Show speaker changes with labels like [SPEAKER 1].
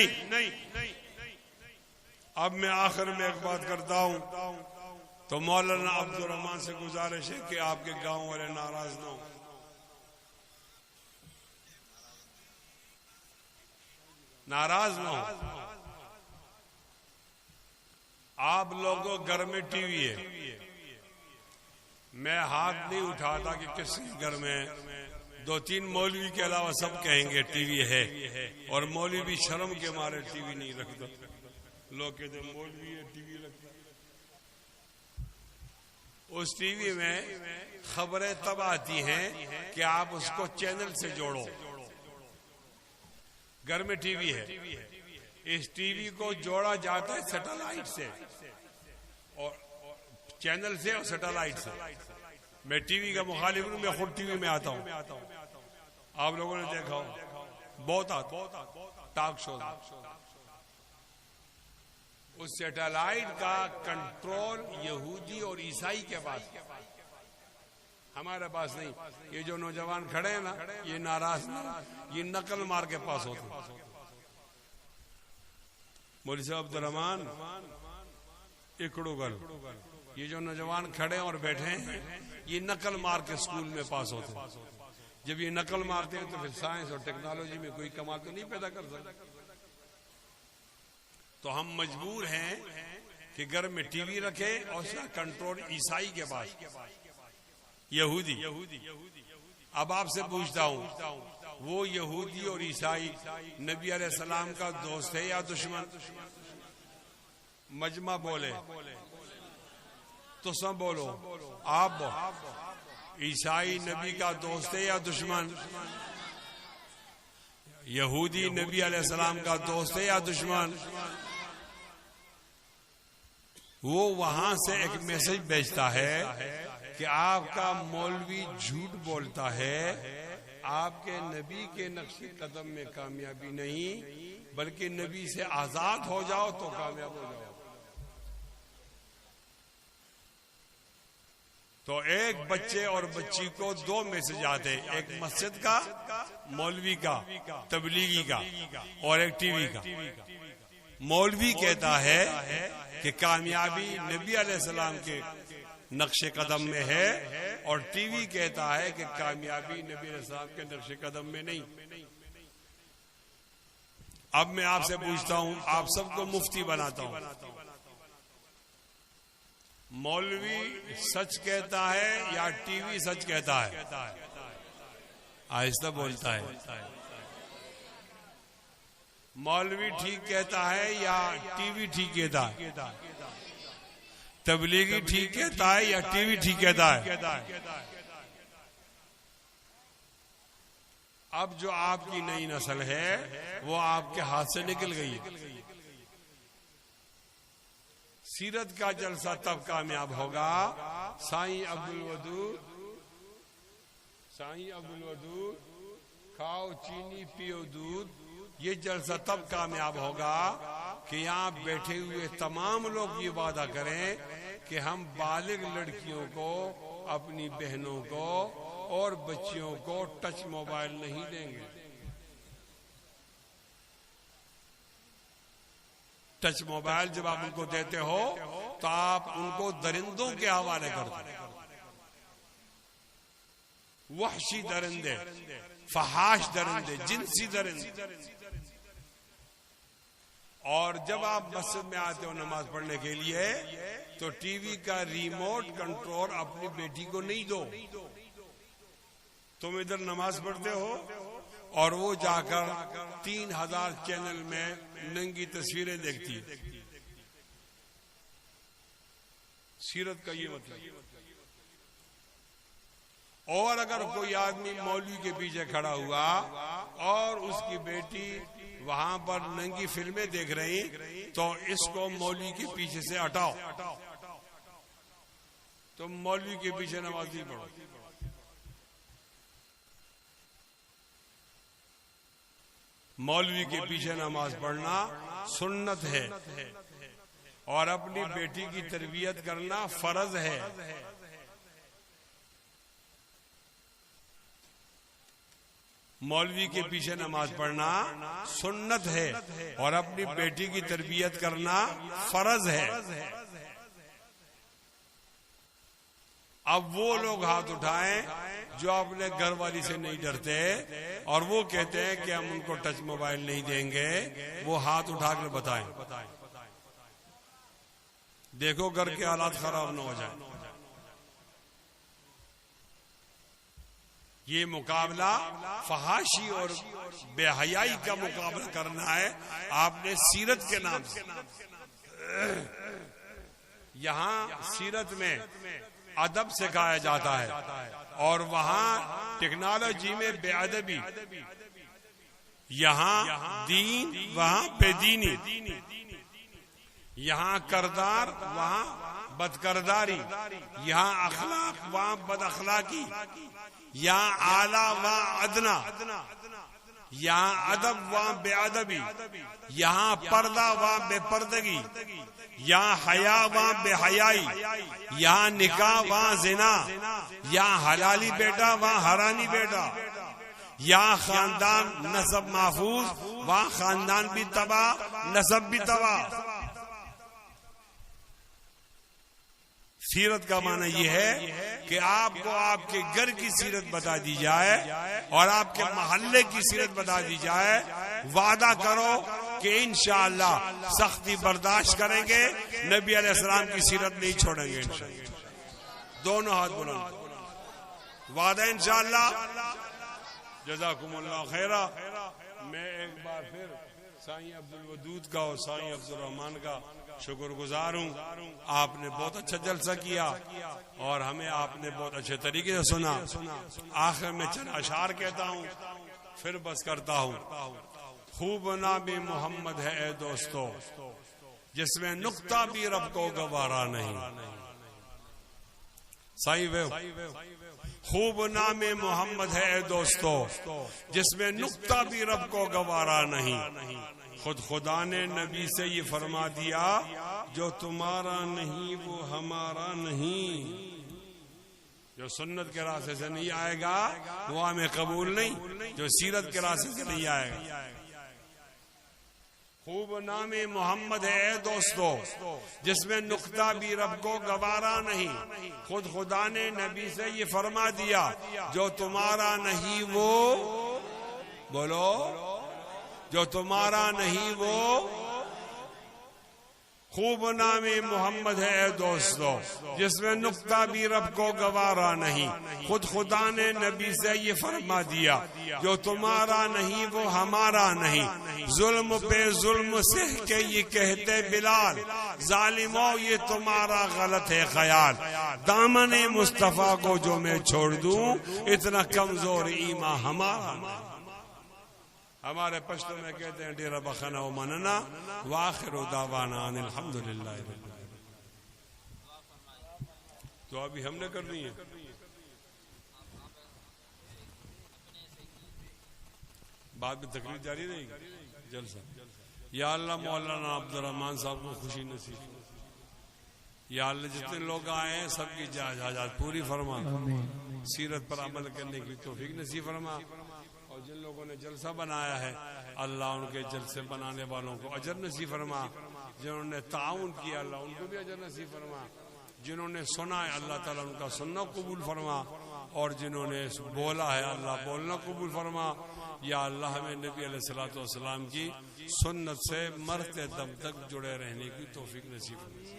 [SPEAKER 1] नहीं। अब मैं आखिर में एक बात करता हूं, तो मौलाना अब्दुल रहमान से गुजारिश है कि आपके गांव वाले नाराज ना हो। नाराज ना हो। आप लोगों घर में टीवी है, मैं हाथ नहीं उठाता कि किसी घर में 2-3 मौलवी के अलावा सब कहेंगे टीवी है, और मौलवी शर्म के मारे टीवी नहीं रखता। लोग कहते मौलवी है टीवी रखता। उस टीवी में खबरें तब आती हैं कि आप उसको चैनल से जोड़ो। घर में टीवी है, इस टीवी को जोड़ा जाता है सैटेलाइट से, और चैनल से और सैटेलाइट से। मैं टीवी का मुखालिफ हूं, मैं खुद टीवी में आता हूं। आप लोगों ने देखा हो, बहुत टॉक शो। उस सैटेलाइट का कंट्रोल यहूदी और ईसाई के पास, हमारे पास नहीं। ये जो नौजवान खड़े हैं ना, ये नाराज ना, ये नकल मार के पास होते। मौलवी साहब अब्दुल रहमान इकड़ोगल, ये जो नौजवान खड़े और बैठे हैं, ये नकल मार के स्कूल में पास होते। जब ये नकल मारते हैं तो फिर साइंस और टेक्नोलॉजी में कोई कमाल तो नहीं पैदा कर सकते। तो हम मजबूर हैं कि घर में टीवी रखें और उसका कंट्रोल ईसाई के पास, यहूदी। अब आपसे पूछता हूं, वो यहूदी और ईसाई नबी अलैहिस्सलाम का दोस्त है या दुश्मन? मजमा बोले तो सब बोलो। आप ईसाई नबी का दोस्त है या दुश्मन? यहूदी नबी अलैहिस्सलाम का दोस्त है या दुश्मन? वो वहां से एक मैसेज भेजता है कि आपका मौलवी झूठ बोलता है, आपके नबी के नक्शे कदम में कामयाबी नहीं, बल्कि नबी से आजाद हो जाओ तो कामयाब हो जाओ। तो एक बच्चे और बच्ची को 2 मैसेज आते हैं, एक मस्जिद का, मौलवी का, तबलीगी का, और एक टीवी का। मौलवी कहता है कि कामयाबी नबी अलैहिस्सलाम के नक्शे कदम में है, और टीवी कहता है कि कामयाबी नबी अलैहिस्सलाम के नक्शे कदम में नहीं। अब मैं आपसे पूछता हूं, आप सबको मुफ्ती बनाता हूं, मौलवी सच कहता है या टीवी सच कहता है? आहिस्ता बोलता है। मौलवी ठीक कहता है या टीवी ठीक कहता है? तबलीगी ठीक कहता है या टीवी ठीक कहता है? अब जो आपकी नई नस्ल है वो आपके हाथ से निकल गई। सीरत का जलसा तब कामयाब होगा, साईं अब्दुल वदूद खाओ चीनी पियो दूध, ये जलसा तब कामयाब होगा कि यहाँ बैठे हुए तमाम लोग ये वादा करें कि हम बालिग लड़कियों को, अपनी बहनों को और बच्चियों को टच मोबाइल नहीं देंगे। टच मोबाइल जब आप उनको देते हो तो आप उनको दरिंदों के हवाले कर दो। वहशी दरिंदे, फहाश दरिंदे, जिनसी दरिंदे। और जब आप मस्जिद में आते हो नमाज पढ़ने के लिए, तो टीवी का रिमोट कंट्रोल अपनी बेटी को नहीं दो। तुम इधर नमाज पढ़ते हो और वो जाकर 3000 चैनल में नंगी तस्वीरें देखती है। सीरत का ये मतलब। और अगर कोई आदमी मौलवी के पीछे खड़ा हुआ और उसकी बेटी वहां पर नंगी फिल्में देख रही, तो इसको मौलवी के पीछे से हटाओ। तुम मौलवी के पीछे नमाज नहीं पढ़ो। मौलवी के पीछे नमाज पढ़ना सुन्नत है और अपनी बेटी की तरबियत करना फर्ज है। मौलवी के पीछे नमाज पढ़ना सुन्नत है और अपनी बेटी की तरबियत करना फर्ज है। अब वो लोग हाथ उठाएं जो अपने घर वाली से नहीं डरते और वो कहते हैं कि हम उनको टच मोबाइल नहीं देंगे, वो हाथ उठाकर बताएं। देखो घर के हालात खराब ना हो जाए। ये मुकाबला फहाशी और बेहयाई का मुकाबला करना है आपने सीरत के नाम से। यहाँ सीरत में अदब सिखाया जाता है और वहाँ टेक्नोलॉजी में बेअदबी, यहाँ दीन वहाँ बेदीनी, यहाँ करदार वहाँ बदकरदारी, यहाँ अखलाक वहाँ बदअखलाकी, यहाँ आला वहाँ अदना, यहाँ अदब वहाँ बेअदबी, यहाँ पर्दा वहाँ बेपर्दगी, यहाँ हया वहाँ बेहयाई, यहाँ निकाह वहाँ जिना, यहाँ हलाली बेटा वहाँ हरामी बेटा, यहाँ खानदान नसब महफूज वहाँ खानदान भी तबाह नसब भी तबाह। सीरत का माना यह है कि आपको आपके घर की सीरत बता दी जाए और आपके मोहल्ले की सीरत बता दी जाए। वादा करो कि इंशाअल्लाह सख्ती बर्दाश्त करेंगे, नबी अलैहिस्सलाम की सीरत नहीं छोड़ेंगे इंशाअल्लाह। दोनों हाथ बुलंद, वादा इंशाअल्लाह। जज़ाकुमुल्लाह खैरा। मैं एक बार फिर साईं अब्दुल वदूद का और साईं अब्दुल रहमान का शुक्रगुजार हूँ। आपने बहुत अच्छा जलसा किया और हमें आपने बहुत अच्छे तरीके से सुना। आखिर में चंद अशार कहता हूँ, फिर बस करता हूँ। खूब नाम मोहम्मद है ए दोस्तों, जिसमें नुक्ता भी रब को गवारा नहीं। सही वे खूब नाम मोहम्मद है ए दोस्तों, जिसमें नुक्ता भी रब को गवारा नहीं। खुद खुदा ने नबी से ये फरमा दिया, जो तुम्हारा नहीं वो हमारा नहीं। जो सुन्नत के रास्ते से नहीं आएगा वो हमें कबूल नहीं, जो सीरत के रास्ते से नहीं आएगा। खूब नामे मोहम्मद है दोस्तों, जिसमें नुक्ता भी रब को गवारा नहीं। खुद खुदा ने नबी से ये फरमा दिया, जो तुम्हारा नहीं वो, बोलो, जो तुम्हारा नहीं वो। खूब नामे मोहम्मद है दोस्तों, जिसमें नुक्ता भी रब को गवारा नहीं। खुद खुदा ने नबी से ये फरमा दिया, जो तुम्हारा नहीं वो हमारा नहीं। जुल्म पे जुल्म से के ये कहते बिलाल, जालिमो ये तुम्हारा गलत है ख्याल। दामने मुस्तफा को जो मैं छोड़ दूं, इतना कमजोर ईमान हमारा। हमारे पश्तो में कहते हैं डेरा बखाना व मनना वाखिरु दावाना अल्हम्दुलिल्लाह। तो अभी हमने करनी है। बाद में तकरीर जारी रहेगी जलसा। या अल्लाह मौलाना अब्दुल रहमान साहब को खुशी नसीब। या अल्लाह जितने लोग आए हैं सबकी जायदाद पूरी फरमा, सीरत पर अमल करने की तौफीक नसीब फरमा। और जिन लोगों ने जलसा बनाया है अल्लाह उनके जलसे बनाने वालों को अजर नसीब फरमा। जिन्होंने ताउन किया अल्लाह उनको भी अजर नसीब फरमा। जिन्होंने सुना है अल्लाह ताला उनका सुनना कबूल फरमा। और जिन्होंने बोला है अल्लाह बोलना कबूल फरमा। या अल्लाह हमें नबी अलैहिस्सलातु वस्सलाम की सुन्नत से मरते दम तक जुड़े रहने की तौफीक नसीब फरमा।